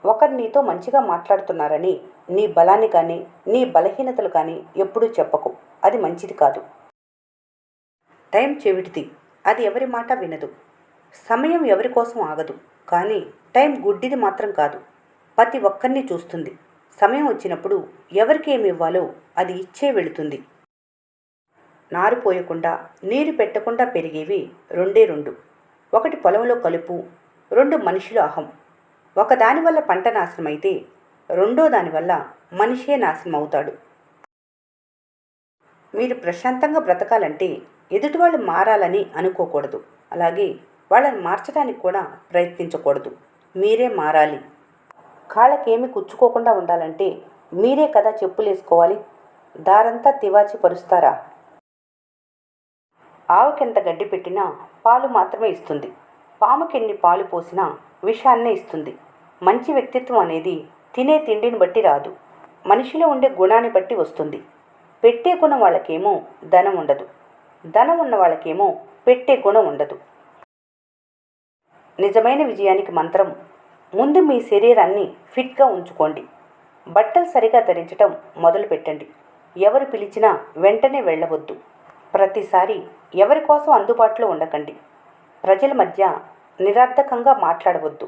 ఒకరు నీతో మంచిగా మాట్లాడుతున్నారని నీ బలాన్ని కానీ నీ బలహీనతలు కానీ ఎప్పుడూ చెప్పకు. అది మంచిది కాదు. టైం చెవిటిది. అది ఎవరి మాట వినదు. సమయం ఎవరి కోసం ఆగదు. కానీ టైం గుడ్డిది మాత్రం కాదు. ప్రతి ఒక్కరిని చూస్తుంది. సమయం వచ్చినప్పుడు ఎవరికి ఏమి ఇవ్వాలో అది ఇచ్చే వెళుతుంది. నారు పోయకుండా నీరు పెట్టకుండా పెరిగేవి రెండే రెండు. ఒకటి పొలంలో కలుపు, రెండు మనిషిలో అహం. ఒకదాని వల్ల పంట నాశనమైతే రెండో దానివల్ల మనిషే నాశనం అవుతాడు. మీరు ప్రశాంతంగా బ్రతకాలంటే ఎదుటివాళ్ళు మారాలని అనుకోకూడదు. అలాగే వాళ్ళని మార్చడానికి కూడా ప్రయత్నించకూడదు. మీరే మారాలి. కాళ్ళకేమి కుచ్చుకోకుండా ఉండాలంటే మీరే కదా చెప్పులేసుకోవాలి. దారంతా తివాచి పరుస్తారా? ఆవుకెంత గడ్డి పెట్టినా పాలు మాత్రమే ఇస్తుంది. పాముకెన్ని పాలు పోసినా విషాన్నే ఇస్తుంది. మంచి వ్యక్తిత్వం అనేది తినే తిండిని బట్టి రాదు. మనిషిలో ఉండే గుణాన్ని బట్టి వస్తుంది. పెట్టే గుణం వాళ్ళకేమో ధనం ఉండదు. ధనం ఉన్న వాళ్ళకేమో పెట్టే గుణం ఉండదు. నిజమైన విజయానికి మంత్రం, ముందు మీ శరీరాన్ని ఫిట్గా ఉంచుకోండి. బట్టలు సరిగా ధరించటం మొదలుపెట్టండి. ఎవరు పిలిచినా వెంటనే వెళ్ళవద్దు. ప్రతిసారి ఎవరి కోసం అందుబాటులో ఉండకండి. ప్రజల మధ్య నిరర్థకంగా మాట్లాడవద్దు.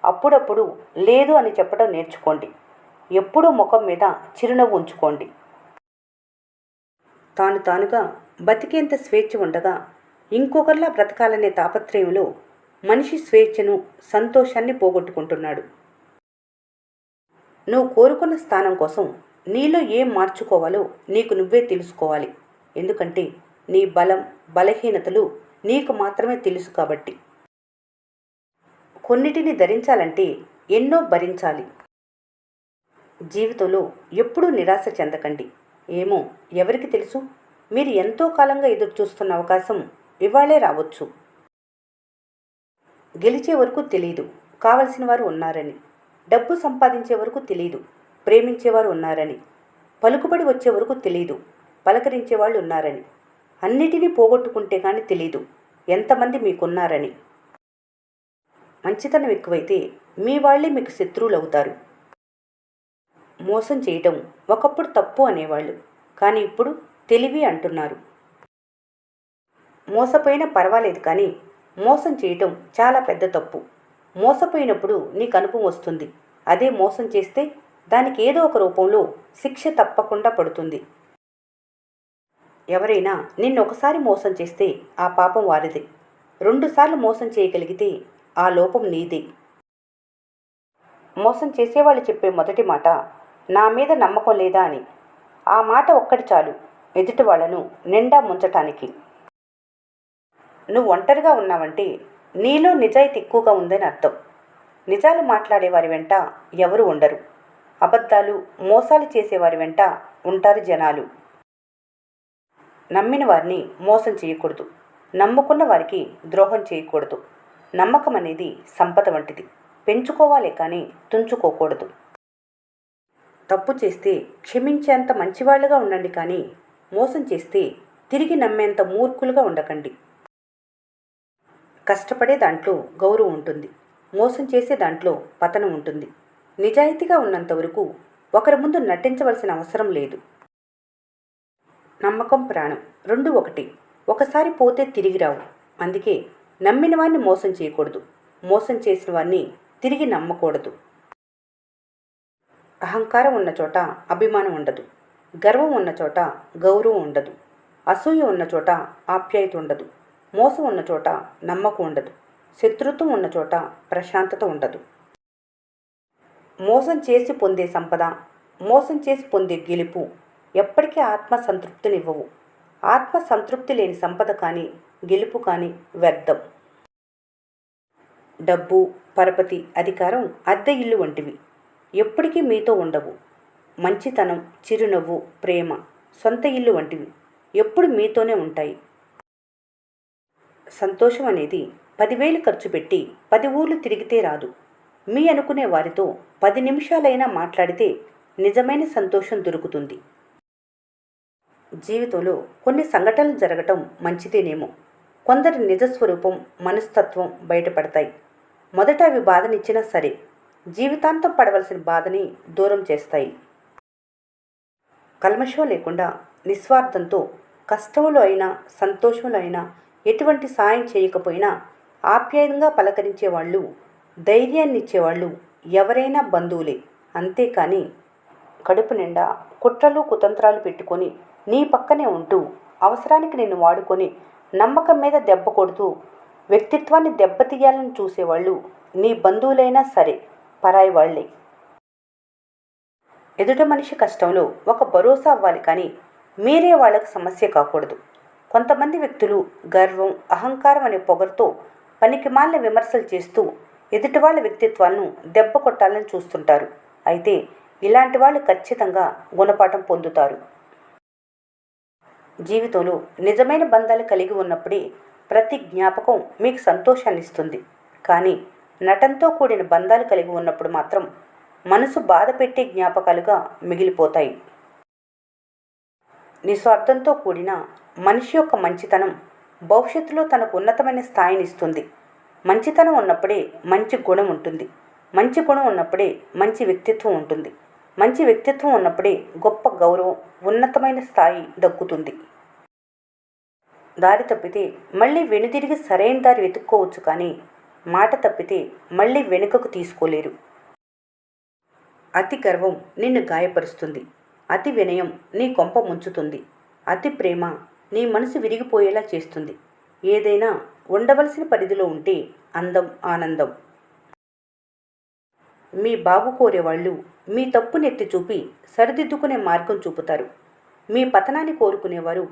అప్పుడప్పుడు లేదు అని చెప్పడం నేర్చుకోండి. ఎప్పుడూ ముఖం మీద చిరునవ్వు ఉంచుకోండి. తానుగా బతికేంత స్వేచ్ఛ ఉండగా ఇంకొకరిలా బ్రతకాలనే తాపత్రయంలో మనిషి స్వేచ్ఛను, సంతోషాన్ని పోగొట్టుకుంటున్నాడు. నువ్వు కోరుకున్న స్థానం కోసం నీలో ఏం మార్చుకోవాలో నీకు నువ్వే తెలుసుకోవాలి. ఎందుకంటే నీ బలం, బలహీనతలు నీకు మాత్రమే తెలుసు కాబట్టి. కొన్నిటిని ధరించాలంటే ఎన్నో భరించాలి. జీవితంలో ఎప్పుడూ నిరాశ చెందకండి. ఏమో ఎవరికి తెలుసు, మీరు ఎంతో కాలంగా ఎదురుచూస్తున్న అవకాశం ఇవాళే రావచ్చు. గెలిచే వరకు తెలియదు కావలసిన వారు ఉన్నారని. డబ్బు సంపాదించే వరకు తెలియదు ప్రేమించేవారు ఉన్నారని. పలుకుబడి వచ్చే వరకు తెలియదు పలకరించే వాళ్ళు ఉన్నారని. అన్నిటినీ పోగొట్టుకుంటే కానీ తెలీదు ఎంతమంది మీకున్నారని. మంచితనం ఎక్కువైతే మీ వాళ్ళే మీకు శత్రువులు అవుతారు. మోసం చేయటం ఒకప్పుడు తప్పు అనేవాళ్ళు, కానీ ఇప్పుడు తెలివి అంటున్నారు. మోసపోయినా పర్వాలేదు, కానీ మోసం చేయటం చాలా పెద్ద తప్పు. మోసపోయినప్పుడు నీకు అనుభవం వస్తుంది. అదే మోసం చేస్తే దానికి ఏదో ఒక రూపంలో శిక్ష తప్పకుండా పడుతుంది. ఎవరైనా నిన్ను ఒకసారి మోసం చేస్తే ఆ పాపం వారిదే. 2 సార్లు మోసం చేయగలిగితే ఆ లోపం నీదే. మోసం చేసేవాళ్ళు చెప్పే మొదటి మాట, నా మీద నమ్మకం లేదా అని. ఆ మాట ఒక్కటి చాలు ఎదుటి వాళ్లను నిండా ముంచటానికి. నువ్వు ఒంటరిగా ఉన్నావంటే నీలో నిజాయితీ ఎక్కువగా ఉందని అర్థం. నిజాలు మాట్లాడేవారి వెంట ఎవరు ఉండరు. అబద్ధాలు, మోసాలు చేసేవారి వెంట ఉంటారు జనాలు. నమ్మిన వారిని మోసం చేయకూడదు. నమ్ముకున్న వారికి ద్రోహం చేయకూడదు. నమ్మకం అనేది సంపద వంటిది. పెంచుకోవాలే కానీ తుంచుకోకూడదు. తప్పు చేస్తే క్షమించేంత మంచివాళ్లుగా ఉండండి, కానీ మోసం చేస్తే తిరిగి నమ్మేంత మూర్ఖులుగా ఉండకండి. కష్టపడే దాంట్లో గౌరవం ఉంటుంది. మోసం చేసే దాంట్లో పతనం ఉంటుంది. నిజాయితీగా ఉన్నంతవరకు ఒకరి ముందు నటించవలసిన అవసరం లేదు. నమ్మకం, ప్రాణం రెండు ఒకటి. ఒకసారి పోతే తిరిగి రావు. అందుకే నమ్మిన వారిని మోసం చేయకూడదు. మోసం చేసిన వారిని తిరిగి నమ్మకూడదు. అహంకారం ఉన్న చోట అభిమానం ఉండదు. గర్వం ఉన్న చోట గౌరవం ఉండదు. అసూయ ఉన్న చోట ఆప్యాయత ఉండదు. మోసం ఉన్న చోట నమ్మకం ఉండదు. శత్రుత్వం ఉన్న చోట ప్రశాంతత ఉండదు. మోసం చేసి పొందే సంపద, మోసం చేసి పొందే గెలుపు ఎప్పటికీ ఆత్మసంతృప్తినివ్వవు. ఆత్మసంతృప్తి లేని సంపద కానీ గెలుపు కానీ వ్యర్థం. డబ్బు, పరపతి, అధికారం అద్దె ఇల్లు వంటివి. ఎప్పటికీ మీతో ఉండవు. మంచితనం, చిరునవ్వు, ప్రేమ సొంత ఇల్లు వంటివి. ఎప్పుడు మీతోనే ఉంటాయి. సంతోషం అనేది 10,000 ఖర్చు పెట్టి 10 ఊర్లు తిరిగితే రాదు. మీ అనుకునే వారితో 10 నిమిషాలైనా మాట్లాడితే నిజమైన సంతోషం దొరుకుతుంది. జీవితంలో కొన్ని సంఘటనలు జరగటం మంచిదేనేమో. కొందరి నిజస్వరూపం, మనస్తత్వం బయటపడతాయి. మొదట అవి బాధనిచ్చినా సరే, జీవితాంతం పడవలసిన బాధని దూరం చేస్తాయి. కల్మషం లేకుండా నిస్వార్థంతో కష్టంలో అయినా సంతోషంలో అయినా ఎటువంటి సాయం చేయకపోయినా ఆప్యాయంగా పలకరించేవాళ్ళు, ధైర్యాన్ని ఇచ్చేవాళ్ళు ఎవరైనా బంధువులే. అంతేకాని కడుపు నిండా కుట్రలు కుతంత్రాలు పెట్టుకొని నీ పక్కనే ఉంటూ అవసరానికి నిన్ను వాడుకొని నమ్మకం మీద దెబ్బ కొడుతూ వ్యక్తిత్వాన్ని దెబ్బతీయాలని చూసేవాళ్ళు నీ బంధువులైనా సరే పరాయి వాళ్లే. ఎదుటి మనిషి కష్టంలో ఒక భరోసా అవ్వాలి కానీ మీరే వాళ్ళకి సమస్య కాకూడదు. కొంతమంది వ్యక్తులు గర్వం, అహంకారం అనే పొగరుతో పనికిమాలిన విమర్శలు చేస్తూ ఎదుటి వాళ్ళ వ్యక్తిత్వాలను దెబ్బ కొట్టాలని చూస్తుంటారు. అయితే ఇలాంటి వాళ్ళు ఖచ్చితంగా గుణపాఠం పొందుతారు. జీవితంలో నిజమైన బంధాలు కలిగి ఉన్నప్పుడే ప్రతి జ్ఞాపకం మీకు సంతోషాన్ని ఇస్తుంది. కానీ నటనతో కూడిన బంధాలు కలిగి ఉన్నప్పుడు మాత్రం మనసు బాధ పెట్టే జ్ఞాపకాలుగా మిగిలిపోతాయి. నిస్వార్థంతో కూడిన మనిషి యొక్క మంచితనం భవిష్యత్తులో తనకు ఉన్నతమైన స్థాయిని ఇస్తుంది. మంచితనం ఉన్నప్పుడే మంచి గుణం ఉంటుంది. మంచి గుణం ఉన్నప్పుడే మంచి వ్యక్తిత్వం ఉంటుంది. మంచి వ్యక్తిత్వం ఉన్నప్పుడే గొప్ప గౌరవం, ఉన్నతమైన స్థాయి దక్కుతుంది. దారి తప్పితే మళ్ళీ వెనుదిరిగి సరైన దారి వెతుక్కోవచ్చు కానీ మాట తప్పితే మళ్ళీ వెనుకకు తీసుకోలేరు. అతి గర్వం నిన్ను గాయపరుస్తుంది. అతి వినయం నీ కొంప ముంచుతుంది. అతి ప్రేమ నీ మనసు విరిగిపోయేలా చేస్తుంది. ఏదైనా ఉండవలసిన పరిధిలో ఉంటే అందం, ఆనందం. మీ బాగు కోరేవాళ్ళు మీ తప్పుని ఎత్తి చూపి సరిదిద్దుకునే మార్గం చూపుతారు. మీ పతనాన్ని కోరుకునేవారు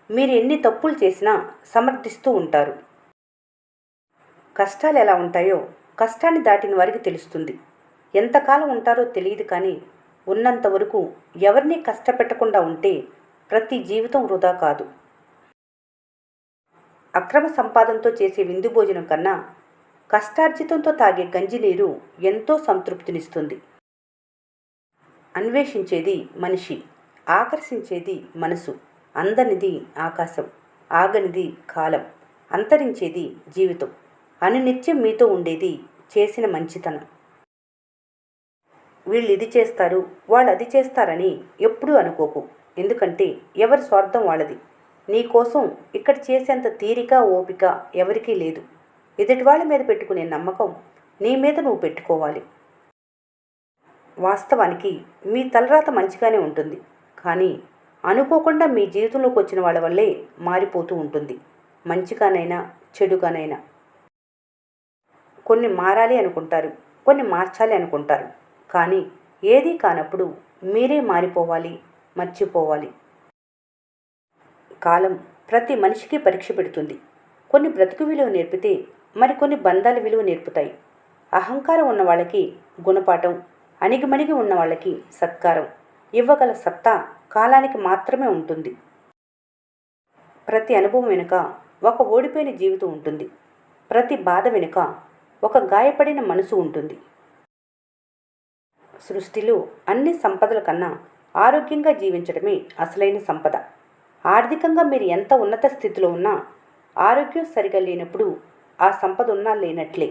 మీరు ఎన్ని తప్పులు చేసినా సమర్థిస్తూ ఉంటారు. కష్టాలు ఎలా ఉంటాయో కష్టాన్ని దాటిన వారికి తెలుస్తుంది. ఎంతకాలం ఉంటారో తెలియదు కానీ ఉన్నంతవరకు ఎవరినీ కష్టపెట్టకుండా ఉంటే ప్రతి జీవితం వృధా కాదు. అక్రమ సంపాదనతో చేసే విందు భోజనం కన్నా కష్టార్జితంతో తాగే గంజి నీరు ఎంతో సంతృప్తినిస్తుంది. అన్వేషించేది మనిషి, ఆకర్షించేది మనసు. అందనిది ఆకాశం, ఆగనిది కాలం, అంతరించేది జీవితం. అనునిత్యం మీతో ఉండేది చేసిన మంచితనం. వీళ్ళు ఇది చేస్తారు, వాళ్ళు అది చేస్తారని ఎప్పుడూ అనుకోకు. ఎందుకంటే ఎవరి స్వార్థం వాళ్ళది. నీకోసం ఇక్కడ చేసేంత తీరిక, ఓపిక ఎవరికీ లేదు. ఎదుటి వాళ్ళ మీద పెట్టుకునే నమ్మకం నీ మీద నువ్వు పెట్టుకోవాలి. వాస్తవానికి మీ తలరాత మంచిగానే ఉంటుంది, కానీ అనుకోకుండా మీ జీవితంలోకి వచ్చిన వాళ్ళ వల్లే మారిపోతూ ఉంటుంది. మంచిగానైనా చెడుగానైనా. కొన్ని మారాలి అనుకుంటారు, కొన్ని మార్చాలి అనుకుంటారు. కానీ ఏదీ కానప్పుడు మీరే మారిపోవాలి, మర్చిపోవాలి. కాలం ప్రతి మనిషికి పరీక్ష పెడుతుంది. కొన్ని బ్రతుకు విలువ నేర్పితే మరికొన్ని బంధాల విలువ నేర్పుతాయి. అహంకారం ఉన్న వాళ్ళకి గుణపాఠం, అణిగిమణిగి ఉన్న వాళ్ళకి సత్కారం ఇవ్వగల సత్తా కాలానికి మాత్రమే ఉంటుంది. ప్రతి అనుభవం వెనుక ఒక ఓడిపోయిన జీవితం ఉంటుంది. ప్రతి బాధ వెనుక ఒక గాయపడిన మనసు ఉంటుంది. సృష్టిలో అన్ని సంపదల కన్నా ఆరోగ్యంగా జీవించడమే అసలైన సంపద. ఆర్థికంగా మీరు ఎంత ఉన్నత స్థితిలో ఉన్నా ఆరోగ్యం సరిగా లేనప్పుడు ఆ సంపద ఉన్నా లేనట్లే.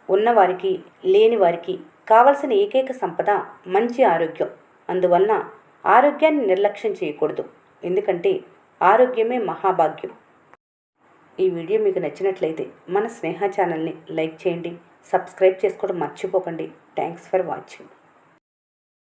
ఉన్నవారికి లేని వారికి కావలసిన ఏకైక సంపద మంచి ఆరోగ్యం. అందువలన ఆరోగ్యాన్ని నిర్లక్ష్యం చేయకూడదు. ఎందుకంటే ఆరోగ్యమే మహాభాగ్యం. ఈ వీడియో మీకు నచ్చినట్లయితే మన స్నేహ ఛానల్ని లైక్ చేయండి, సబ్స్క్రైబ్ చేసుకోవడం మర్చిపోకండి. Thanks for watching.